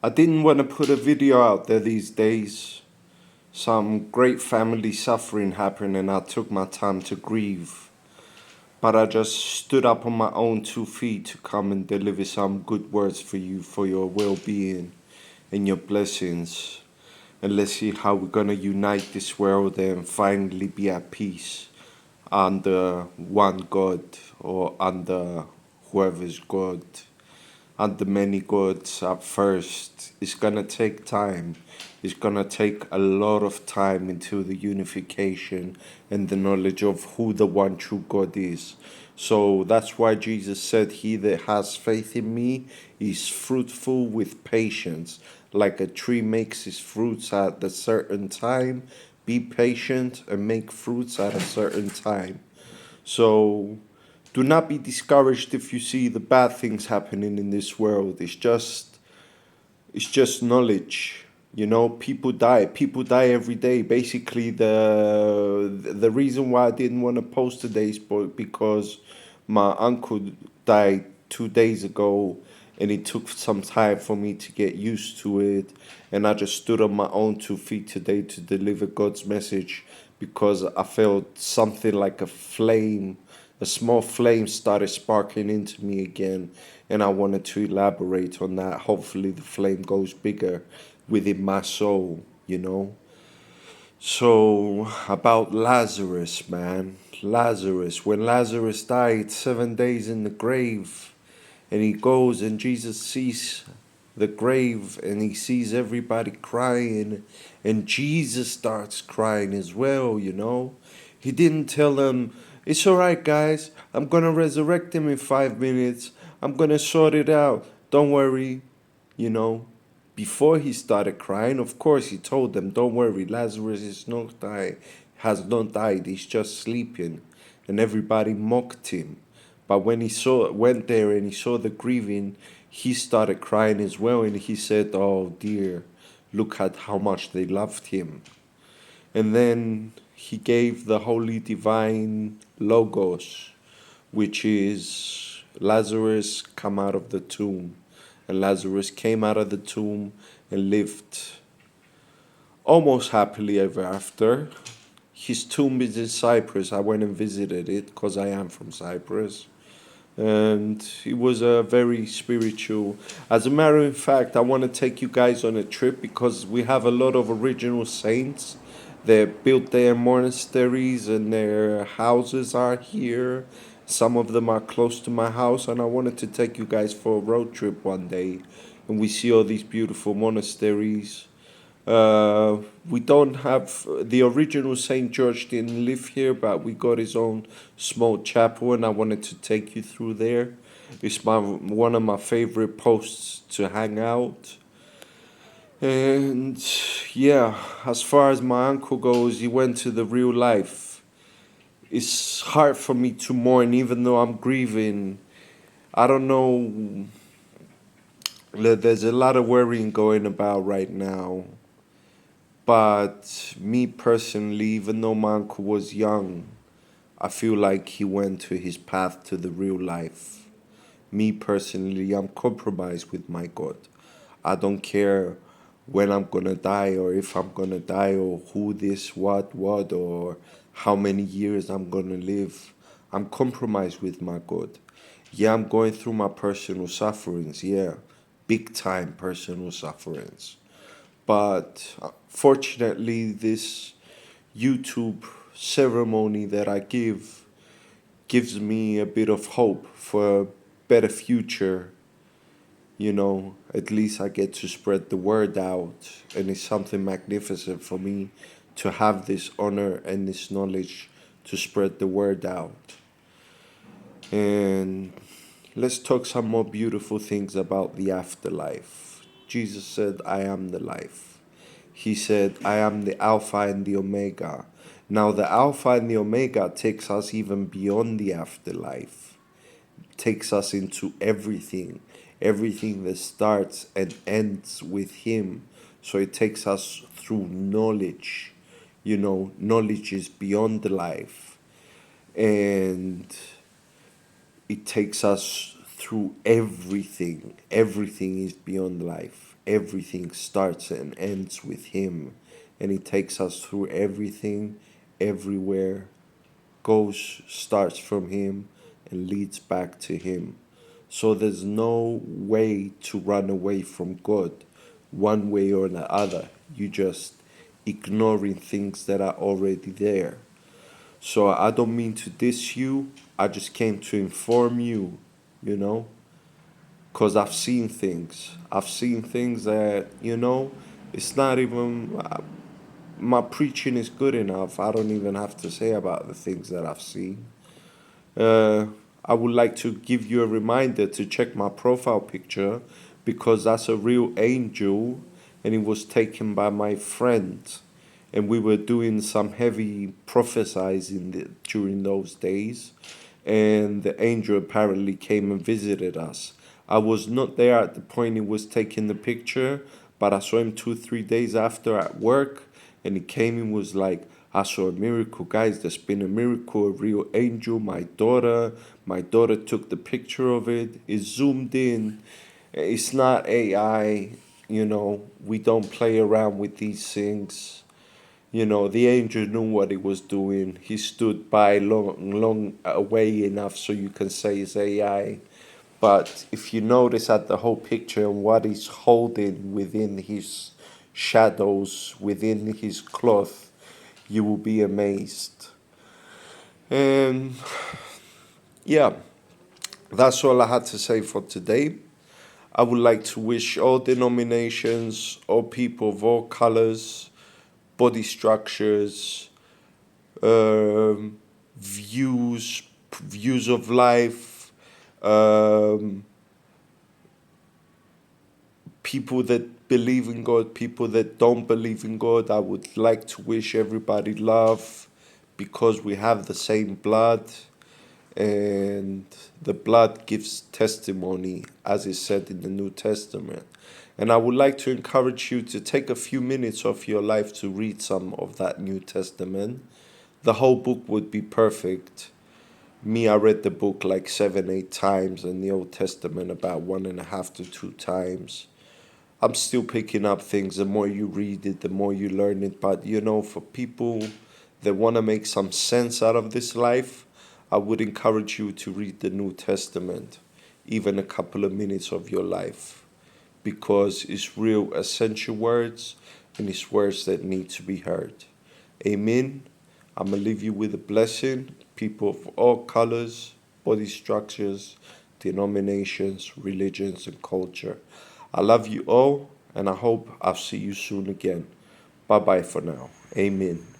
I didn't want to put a video out there these days. Some great family suffering happened and I took my time to grieve. But I just stood up on my own 2 feet to come and deliver some good words for you, for your well being and your blessings. And let's see how we're gonna unite this world and finally be at peace under one God or under whoever's God, under many gods at first. It's gonna take time. It's gonna take a lot of time until the unification and the knowledge of who the one true God is. So that's why Jesus said, "He that has faith in me is fruitful with patience. Like a tree makes its fruits at a certain time, be patient and make fruits at a certain time." So do not be discouraged if you see the bad things happening in this world. It's just knowledge. You know, people die. People die every day. Basically, the reason why I didn't want to post today's book because my uncle died 2 days ago, and it took some time for me to get used to it. And I just stood on my own 2 feet today to deliver God's message because I felt something like a flame, a small flame started sparking into me again, and I wanted to elaborate on that. Hopefully, the flame goes bigger within my soul, you know? So, about Lazarus, man. Lazarus. When Lazarus died, 7 days in the grave, and he goes and Jesus sees the grave and he sees everybody crying, and Jesus starts crying as well, you know? He didn't tell them, "It's all right, guys. I'm going to resurrect him in 5 minutes. I'm going to sort it out. Don't worry," you know? Before he started crying, of course, he told them, "Don't worry, Lazarus has not died. He's just sleeping." And everybody mocked him. But when went there and he saw the grieving, he started crying as well, and he said, "Oh dear, look at how much they loved him." And then he gave the holy divine logos, which is Lazarus come out of the tomb. And Lazarus came out of the tomb and lived almost happily ever after. His tomb is in Cyprus. I went and visited it because I am from Cyprus. And it was a very spiritual. As a matter of fact, I want to take you guys on a trip because we have a lot of original saints. They built their monasteries and their houses are here. Some of them are close to my house, and I wanted to take you guys for a road trip one day, and we see all these beautiful monasteries. We don't have the original Saint George didn't live here, but we got his own small chapel, and I wanted to take you through there. It's one of my favorite posts to hang out. And yeah, as far as my uncle goes, he went to the real life. It's hard for me to mourn, even though I'm grieving. I don't know. There's a lot of worrying going about right now. But me personally, even though my uncle was young, I feel like he went to his path to the real life. Me personally, I'm compromised with my God. I don't care when I'm gonna die or if I'm gonna die or who this, what, or how many years I'm gonna live. I'm compromised with my God. Yeah, I'm going through my personal sufferings. Yeah, big time personal sufferings. But fortunately, this YouTube ceremony that I give gives me a bit of hope for a better future. You know, at least I get to spread the word out, and it's something magnificent for me to have this honor and this knowledge to spread the word out. And let's talk some more beautiful things about the afterlife. Jesus said, "I am the life." He said, "I am the Alpha and the Omega." Now, the Alpha and the Omega takes us even beyond the afterlife, takes us into everything, everything that starts and ends with Him. So it takes us through knowledge. You know, knowledge is beyond life. And it takes us through everything. Everything is beyond life. Everything starts and ends with Him. And He takes us through everything, everywhere, goes, starts from Him, and leads back to Him. So there's no way to run away from God, one way or the other. You just ignoring things that are already there. So I don't mean to diss you. I just came to inform you, you know, because I've seen things. I've seen things that, it's not even, my preaching is good enough. I don't even have to say about the things that I've seen. Uh, I would like to give you a reminder to check my profile picture because that's a real angel and it was taken by my friend. And we were doing some heavy prophesizing during those days. And the angel apparently came and visited us. I was not there at the point he was taking the picture, but I saw him 2, 3 days after at work, and he came and was like, I saw a miracle, guys. There's been a miracle, a real angel. My daughter took the picture of it. It zoomed in. It's not AI. We don't play around with these things. The angel knew what he was doing. He stood by long away enough so you can say it's AI. But if you notice at the whole picture and what he's holding within his shadows, within his cloth, you will be amazed. And yeah, that's all I had to say for today. I would like to wish all denominations, all people of all colors, body structures, um, views of life, um, people that believe in God, people that don't believe in God. I would like to wish everybody love because we have the same blood and the blood gives testimony, as is said in the New Testament. And I would like to encourage you to take a few minutes of your life to read some of that New Testament. The whole book would be perfect. Me, I read the book like 7, 8 times, and the Old Testament about 1.5 to 2 times. I'm still picking up things. The more you read it, the more you learn it. But for people that want to make some sense out of this life, I would encourage you to read the New Testament, even a couple of minutes of your life, because it's real essential words and it's words that need to be heard. Amen. I'm going to leave you with a blessing. People of all colors, body structures, denominations, religions, and culture. I love you all, and I hope I'll see you soon again. Bye bye for now. Amen.